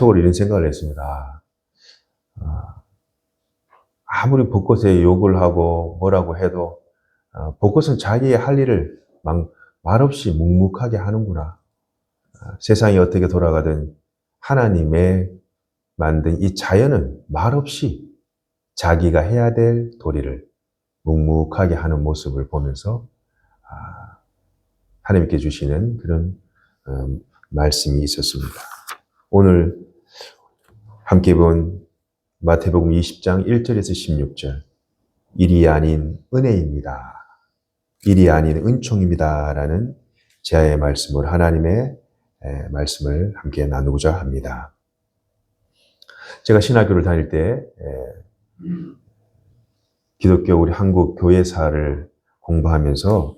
속으로 이런 생각을 했습니다. 아무리 벚꽃에 욕을 하고 뭐라고 해도 벚꽃은 자기의 할 일을 말없이 묵묵하게 하는구나. 세상이 어떻게 돌아가든 하나님의 만든 이 자연은 말없이 자기가 해야 될 도리를 묵묵하게 하는 모습을 보면서 하나님께 주시는 그런 말씀이 있었습니다. 오늘 함께 본 마태복음 20장 1절에서 16절, 일이 아닌 은혜입니다. 일이 아닌 은총입니다. 라는 제아의 말씀으로 하나님의 말씀을 함께 나누고자 합니다. 제가 신학교를 다닐 때 기독교 우리 한국 교회사를 공부하면서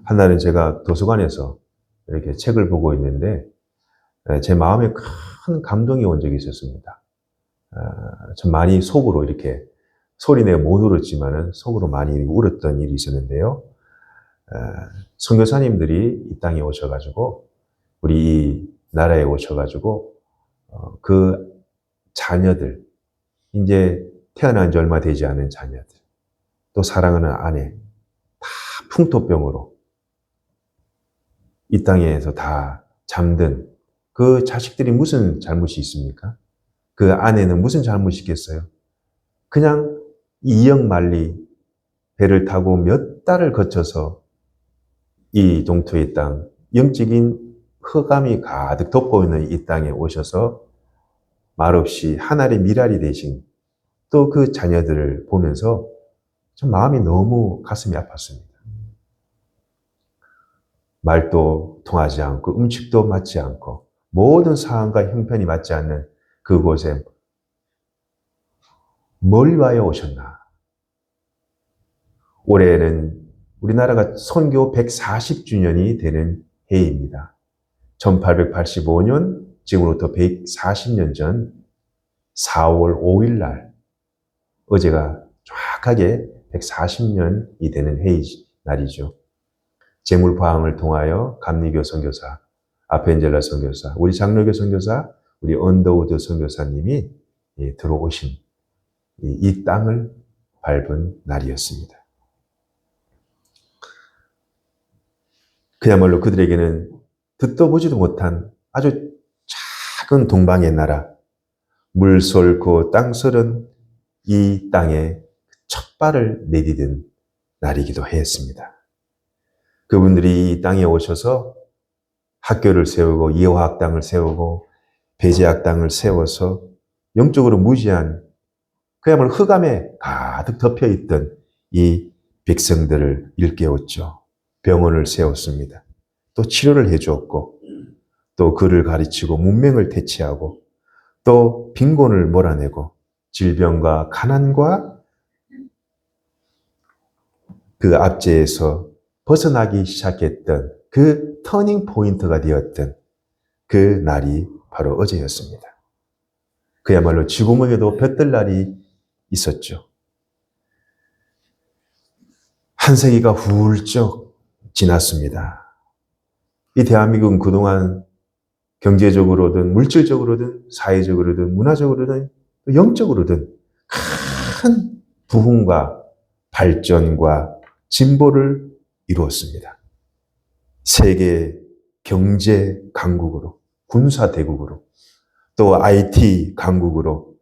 한날은 제가 도서관에서 이렇게 책을 보고 있는데 제 마음에 큰 감동이 온 적이 있었습니다. 참 많이 속으로 이렇게 소리내어 못 울었지만은 속으로 많이 울었던 일이 있었는데요. 선교사님들이 이 땅에 오셔가지고 우리 이 나라에 오셔가지고 그 자녀들, 이제 태어난 지 얼마 되지 않은 자녀들, 또 사랑하는 아내, 다 풍토병으로 이 땅에서 다 잠든 그 자식들이 무슨 잘못이 있습니까? 그 아내는 무슨 잘못이 있겠어요? 그냥 이역만리 배를 타고 몇 달을 거쳐서 이 동토의 땅, 영적인 흑암이 가득 덮어있는 이 땅에 오셔서 말없이 하늘의 미랄이 되신 또 그 자녀들을 보면서 참 마음이 너무 가슴이 아팠습니다. 말도 통하지 않고 음식도 맞지 않고 모든 상황과 형편이 맞지 않는 그곳에 뭘 위하여 오셨나? 올해는 우리나라가 선교 140주년이 되는 해입니다. 1885년, 지금으로부터 140년 전 4월 5일 날, 어제가 정확하게 140년이 되는 해의 날이죠. 재물방을 통하여 감리교 선교사, 아펜젤라 선교사, 우리 장로교 선교사, 우리 언더우드 선교사님이 들어오신 이 땅을 밟은 날이었습니다. 그야말로 그들에게는 듣도 보지도 못한 아주 작은 동방의 나라, 물 쏠고 땅 쏠은 이 땅에 첫 발을 내디딘 날이기도 했습니다. 그분들이 이 땅에 오셔서 학교를 세우고 예화학당을 세우고 배제학당을 세워서 영적으로 무지한 그야말로 흑암에 가득 덮여있던 이 백성들을 일깨웠죠. 병원을 세웠습니다. 또 치료를 해주었고 또 글을 가르치고 문맹을 퇴치하고 또 빈곤을 몰아내고 질병과 가난과 그 압제에서 벗어나기 시작했던 그 터닝 포인트가 되었던 그 날이 바로 어제였습니다. 그야말로 지구멍에도 볕들 날이 있었죠. 한 세기가 훌쩍 지났습니다. 이 대한민국은 그동안 경제적으로든 물질적으로든 사회적으로든 문화적으로든 영적으로든 큰 부흥과 발전과 진보를 이루었습니다. 세계 경제 강국으로, 군사 대국으로, 또 IT 강국으로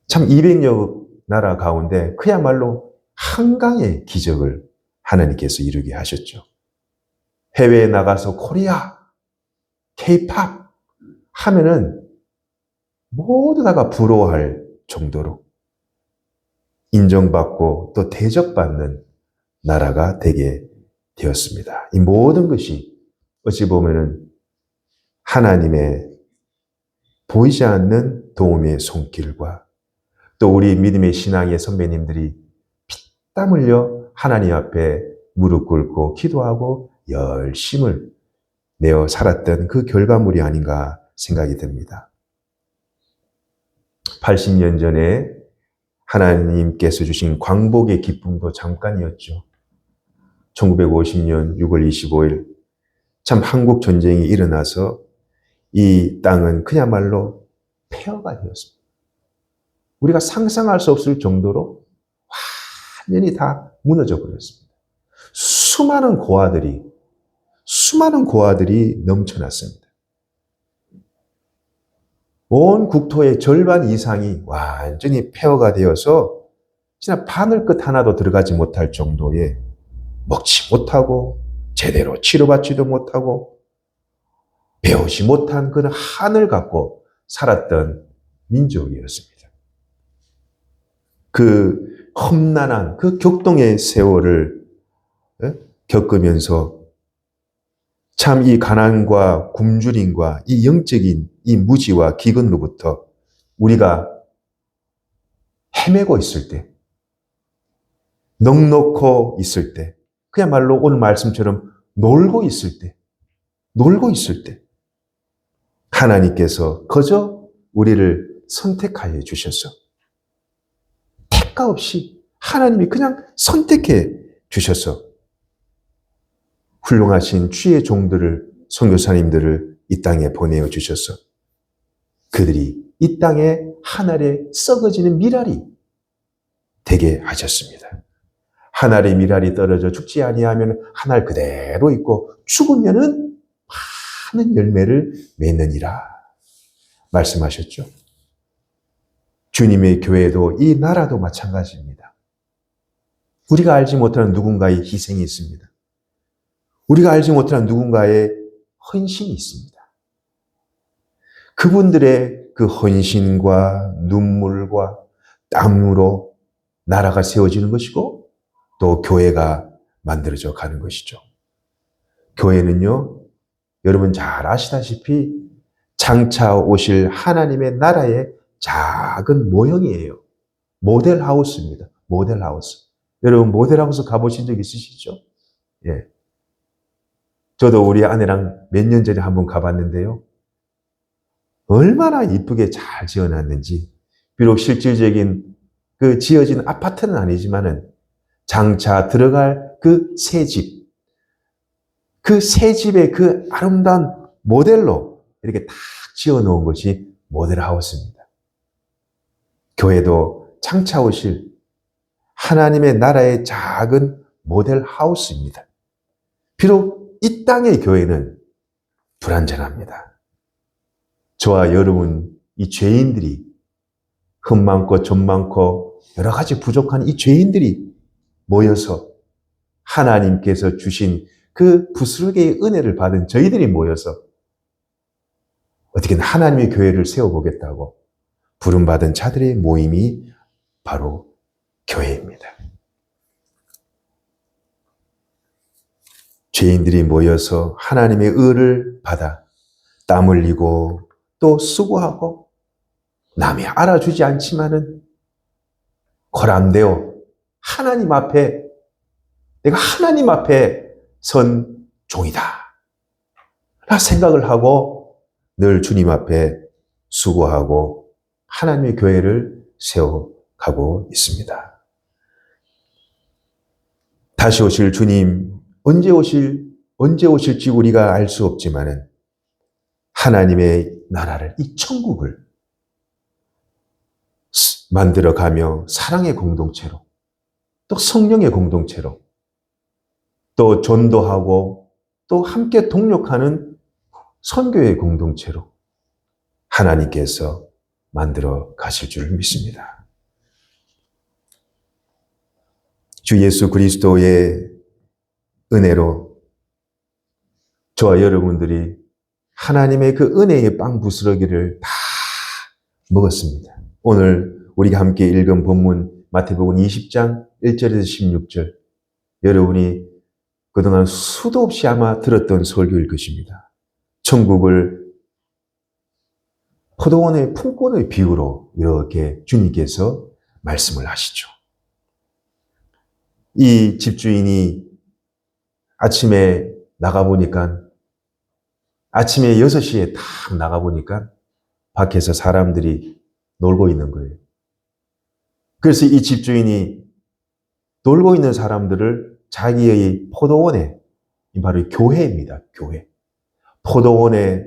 참 200여 나라 가운데 그야말로 한강의 기적을 하나님께서 이루게 하셨죠. 해외에 나가서 코리아, K-팝 하면은 모두 다가 부러워할 정도로 인정받고 또 대접받는 나라가 되게 되었습니다. 이 모든 것이 어찌 보면은 하나님의 보이지 않는 도움의 손길과 또 우리 믿음의 신앙의 선배님들이 피땀 흘려 하나님 앞에 무릎 꿇고 기도하고 열심을 내어 살았던 그 결과물이 아닌가 생각이 듭니다. 80년 전에 하나님께서 주신 광복의 기쁨도 잠깐이었죠. 1950년 6월 25일 참 한국 전쟁이 일어나서 이 땅은 그야말로 폐허가 되었습니다. 우리가 상상할 수 없을 정도로 완전히 다 무너져 버렸습니다. 수많은 고아들이 넘쳐났습니다. 온 국토의 절반 이상이 완전히 폐허가 되어서 진짜 바늘 끝 하나도 들어가지 못할 정도의 먹지 못하고 제대로 치료받지도 못하고 배우지 못한 그런 한을 갖고 살았던 민족이었습니다. 그 험난한 그 격동의 세월을 겪으면서 참 이 가난과 굶주림과 이 영적인 이 무지와 기근로부터 우리가 헤매고 있을 때, 넉넉고 있을 때, 그야말로 오늘 말씀처럼 놀고 있을 때, 하나님께서 거저 우리를 선택하여 주셔서 택가 없이 하나님이 그냥 선택해 주셔서 훌륭하신 주의 종들을, 선교사님들을 이 땅에 보내어 주셔서 그들이 이 땅에 하늘에 썩어지는 미랄이 되게 하셨습니다. 하늘의 미랄이 떨어져 죽지 아니하면 하늘 그대로 있고 죽으면은 많은 열매를 맺느니라 말씀하셨죠. 주님의 교회도 이 나라도 마찬가지입니다. 우리가 알지 못하는 누군가의 희생이 있습니다. 우리가 알지 못하는 누군가의 헌신이 있습니다. 그분들의 그 헌신과 눈물과 땀으로 나라가 세워지는 것이고 또 교회가 만들어져 가는 것이죠. 교회는요, 여러분 잘 아시다시피 장차 오실 하나님의 나라의 작은 모형이에요. 모델하우스입니다. 모델하우스. 여러분 모델하우스 가보신 적 있으시죠? 예. 저도 우리 아내랑 몇 년 전에 한번 가봤는데요. 얼마나 이쁘게 잘 지어놨는지, 비록 실질적인 그 지어진 아파트는 아니지만은 장차 들어갈 그 새 집, 그 새 집의 그 아름다운 모델로 이렇게 딱 지어 놓은 것이 모델하우스입니다. 교회도 장차 오실 하나님의 나라의 작은 모델하우스입니다. 비록 이 땅의 교회는 불완전합니다. 저와 여러분, 이 죄인들이, 흠 많고 점 많고 여러 가지 부족한 이 죄인들이 모여서 하나님께서 주신 그 부스러기의 은혜를 받은 저희들이 모여서 어떻게든 하나님의 교회를 세워보겠다고 부름받은 자들의 모임이 바로 교회입니다. 죄인들이 모여서 하나님의 의를 받아 땀 흘리고 또 수고하고 남이 알아주지 않지만은 고람되어 하나님 앞에, 내가 하나님 앞에 선 종이다 라 생각을 하고 늘 주님 앞에 수고하고 하나님의 교회를 세워가고 있습니다. 다시 오실 주님, 언제 오실지 우리가 알 수 없지만은 하나님의 나라를, 이 천국을 만들어가며 사랑의 공동체로, 또 성령의 공동체로, 또 전도하고 또 함께 동력하는 선교의 공동체로 하나님께서 만들어 가실 줄 믿습니다. 주 예수 그리스도의 은혜로 저와 여러분들이 하나님의 그 은혜의 빵 부스러기를 다 먹었습니다. 오늘 우리가 함께 읽은 본문 마태복음 20장 1절에서 16절, 여러분이 그동안 수도 없이 아마 들었던 설교일 것입니다. 천국을 포도원의 품꾼의 비유로 이렇게 주님께서 말씀을 하시죠. 이 집주인이 아침에 나가보니까, 아침에 6시에 딱 나가보니까 밖에서 사람들이 놀고 있는 거예요. 그래서 이 집주인이 놀고 있는 사람들을 자기의 포도원에, 바로 교회입니다. 교회. 포도원에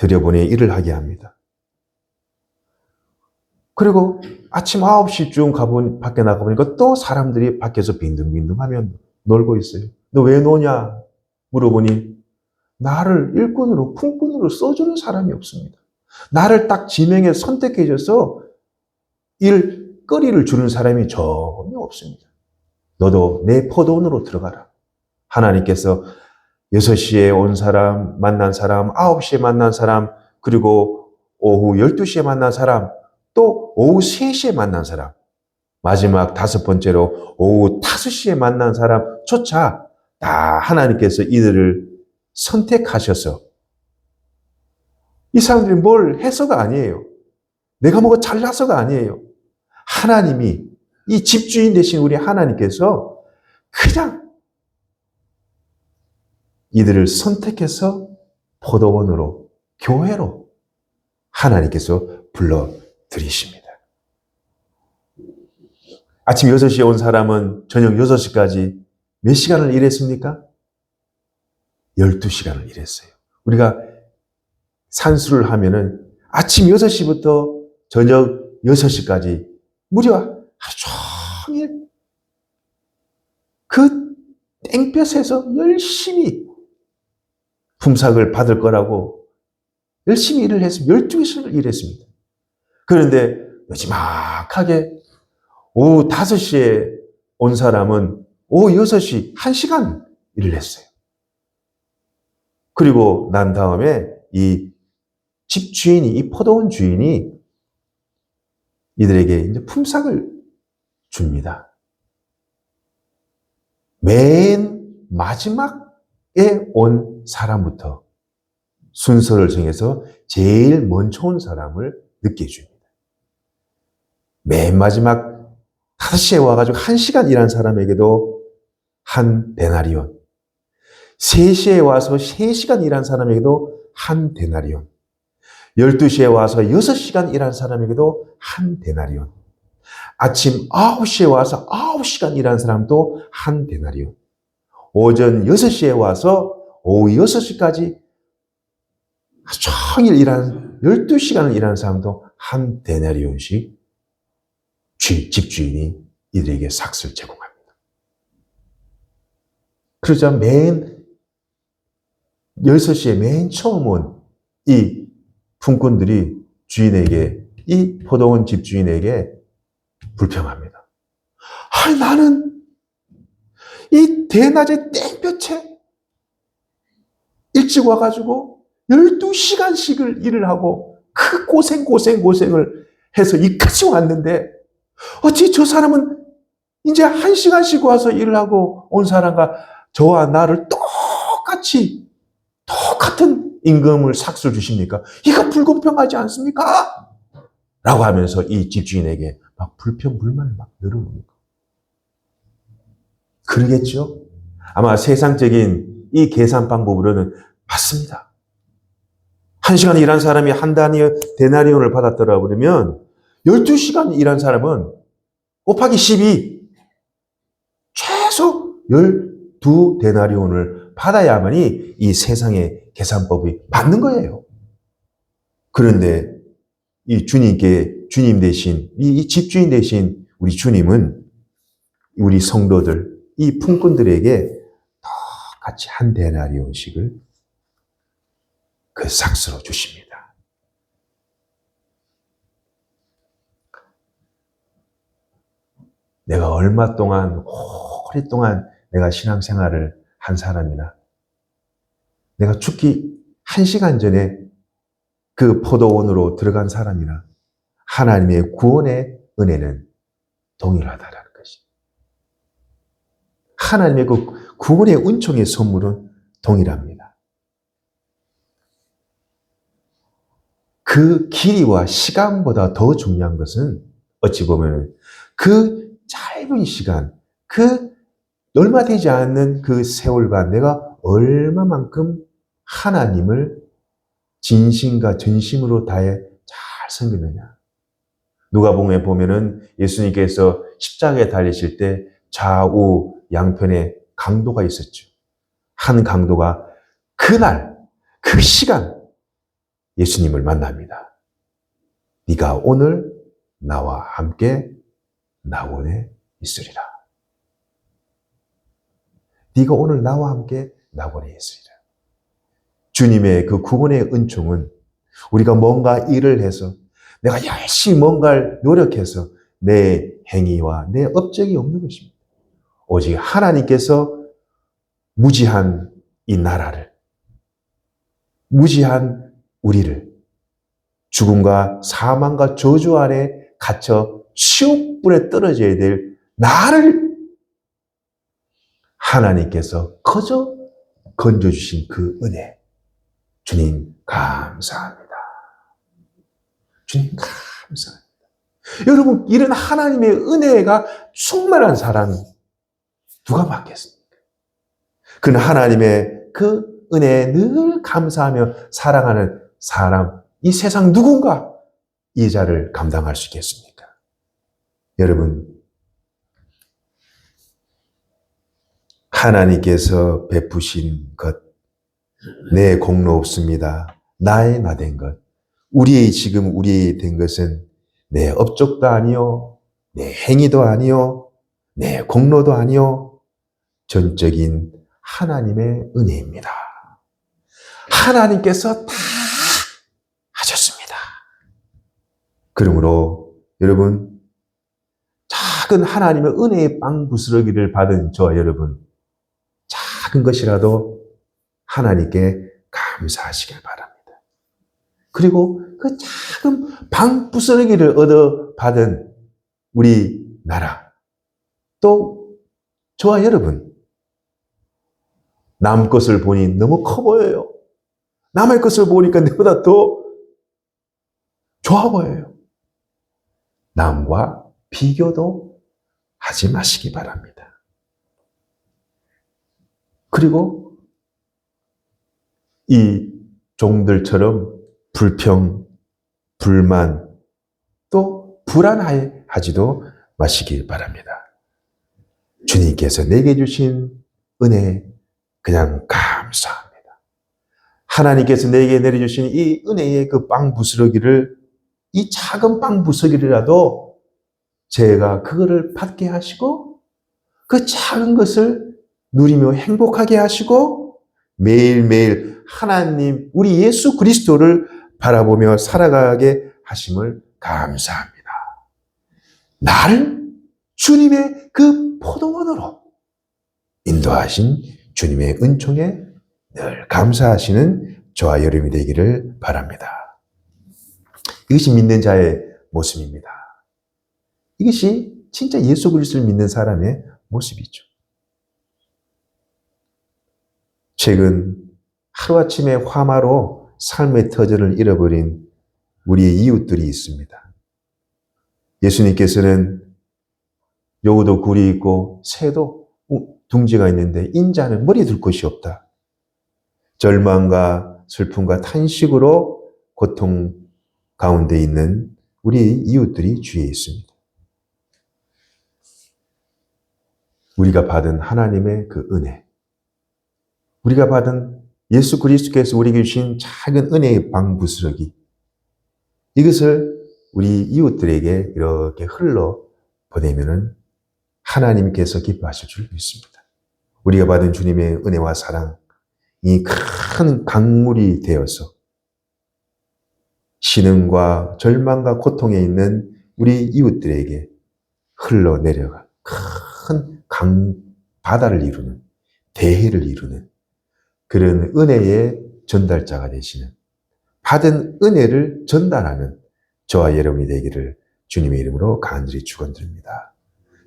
들여보내 일을 하게 합니다. 그리고 아침 9시쯤 밖에 나가보니까 또 사람들이 밖에서 빈둥빈둥하면 놀고 있어요. 너 왜 노냐? 물어보니 나를 일꾼으로, 품꾼으로 써주는 사람이 없습니다. 나를 딱 지명해 선택해줘서 일거리를 주는 사람이 전혀 없습니다. 너도 내 포도원으로 들어가라. 하나님께서 6시에 온 사람, 만난 사람, 9시에 만난 사람, 그리고 오후 12시에 만난 사람, 또 오후 3시에 만난 사람, 마지막 5번째로 오후 5시에 만난 사람조차 다 하나님께서 이들을 선택하셔서 이 사람들이 뭘 해서가 아니에요. 내가 뭐가 잘나서가 아니에요. 하나님이 이 집주인 되신 우리 하나님께서 그냥 이들을 선택해서 포도원으로, 교회로 하나님께서 불러들이십니다. 아침 6시에 온 사람은 저녁 6시까지 몇 시간을 일했습니까? 12시간을 일했어요. 우리가 산수를 하면은 아침 6시부터 저녁 6시까지 무려 하루 종일 그 땡볕에서 열심히 품삯을 받을 거라고 열심히 일을 했습니다. 12시간을 일했습니다. 그런데 마지막하게 오후 5시에 온 사람은 오후 6시 1시간 일을 했어요. 그리고 난 다음에 이 집주인이, 이 포도원 주인이 이들에게 이제 품삯을 줍니다. 맨 마지막에 온 사람부터 순서를 정해서 제일 먼저 온 사람을 늦게 줍니다. 맨 마지막 5시에 와가지고 1시간 일한 사람에게도 한 데나리온, 3시에 와서 3시간 일한 사람에게도 한 데나리온, 12시에 와서 6시간 일한 사람에게도 한 데나리온, 아침 9시에 와서 9시간 일한 사람도 한 데나리온, 오전 6시에 와서 오후 6시까지 종일 일한 12시간을 일한 사람도 한 데나리온씩 집주인이 이들에게 삭슬 제공합니다. 그러자 맨 6시에 맨 처음 온 이 품꾼들이 주인에게, 이 포도원 집주인에게 불평합니다. 아니, 나는 이 대낮에 땡볕에 일찍 와가지고 12시간씩을 일을 하고 그 고생을 해서 이까지 왔는데 어찌 저 사람은 이제 1시간씩 와서 일을 하고 온 사람과 저와 나를 똑같은 임금을 삭슬 주십니까? 이거 불공평하지 않습니까? 라고 하면서 이 집주인에게 막 불평불만을 막 늘어놓습니다. 그러겠죠? 아마 세상적인 이 계산 방법으로는 맞습니다. 1시간 일한 사람이 한 데나리온을 받았더라 그러면 12시간 일한 사람은 곱하기 12, 최소 12데나리온을 받아야만이 이 세상의 계산법이 맞는 거예요. 그런데 이 주님 대신, 이 집주인 대신 우리 주님은 우리 성도들, 이 품꾼들에게 똑같이 한 데나리온씩을 그 삭스로 주십니다. 내가 얼마 동안, 오랫동안 내가 신앙생활을 한 사람이나 내가 죽기 1시간 전에 그 포도원으로 들어간 사람이나 하나님의 구원의 은혜는 동일하다라는 것이. 하나님의 그 구원의 은총의 선물은 동일합니다. 그 길이와 시간보다 더 중요한 것은 어찌 보면 그 짧은 시간, 그 얼마 되지 않는 그 세월간 내가 얼마만큼 하나님을 진심과 전심으로 다해 잘 섬기느냐. 누가복음에 보면은 예수님께서 십자가에 달리실 때 좌우 양편에 강도가 있었죠. 한 강도가 그날, 그 시간, 예수님을 만납니다. 네가 오늘 나와 함께 낙원에 있으리라. 네가 오늘 나와 함께 낙원에 있으리라. 주님의 그 구원의 은총은 우리가 뭔가 일을 해서 내가 열심히 뭔가를 노력해서 내 행위와 내 업적이 없는 것입니다. 오직 하나님께서 무지한 이 나라를, 무지한 우리를 죽음과 사망과 저주 아래 갇혀 치욕불에 떨어져야 될 나를 하나님께서 거저 건져주신 그 은혜, 주님 감사합니다. 주님 감사합니다. 여러분, 이런 하나님의 은혜가 충만한 사람 누가 받겠습니까? 그는 하나님의 그 은혜에 늘 감사하며 사랑하는 사람, 이 세상 누군가 이 자를 감당할 수 있겠습니까? 여러분, 하나님께서 베푸신 것, 내 공로 없습니다. 나의 나 된 것, 지금 우리의 된 것은 내 업적도 아니요, 내 행위도 아니요, 내 공로도 아니요, 전적인 하나님의 은혜입니다. 하나님께서 다 하셨습니다. 그러므로 여러분, 작은 하나님의 은혜의 빵 부스러기를 받은 저와 여러분, 작은 것이라도 하나님께 감사하시길 바랍니다. 그리고 그 작은 빵 부스러기를 얻어 받은 우리 나라, 또 저와 여러분, 남 것을 보니 너무 커 보여요. 남의 것을 보니까 내보다 더 좋아 보여요. 남과 비교도 하지 마시기 바랍니다. 그리고 이 종들처럼 불평, 불만, 또 불안하지도 마시기 바랍니다. 주님께서 내게 주신 은혜 그냥 감사합니다. 하나님께서 내게 내려주신 이 은혜의 그 빵 부스러기를, 이 작은 빵 부스러기라도 제가 그거를 받게 하시고 그 작은 것을 누리며 행복하게 하시고 매일매일 하나님, 우리 예수 그리스도를 바라보며 살아가게 하심을 감사합니다. 나를 주님의 그 포도원으로 인도하신 주님의 은총에 늘 감사하시는 저와 여러분이 되기를 바랍니다. 이것이 믿는 자의 모습입니다. 이것이 진짜 예수 그리스도를 믿는 사람의 모습이죠. 최근 하루아침에 화마로 삶의 터전을 잃어버린 우리의 이웃들이 있습니다. 예수님께서는 여우도 굴이 있고 새도 둥지가 있는데 인자는 머리 둘 곳이 없다. 절망과 슬픔과 탄식으로 고통 가운데 있는 우리 이웃들이 주위에 있습니다. 우리가 받은 하나님의 그 은혜, 우리가 받은 예수 그리스도께서 우리에게 주신 작은 은혜의 방부스러기, 이것을 우리 이웃들에게 이렇게 흘러 보내면은 하나님께서 기뻐하실 줄 믿습니다. 우리가 받은 주님의 은혜와 사랑이 큰 강물이 되어서 신음과 절망과 고통에 있는 우리 이웃들에게 흘러내려가 큰 바다를 이루는, 대해를 이루는 그런 은혜의 전달자가 되시는, 받은 은혜를 전달하는 저와 여러분이 되기를 주님의 이름으로 간절히 축원드립니다.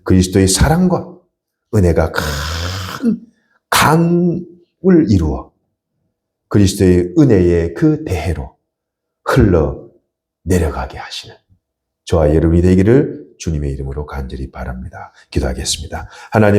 그리스도의 사랑과 은혜가 큰 강을 이루어 그리스도의 은혜의 그 대해로 흘러 내려가게 하시는 저와 여러분이 되기를 주님의 이름으로 간절히 바랍니다. 기도하겠습니다. 하나님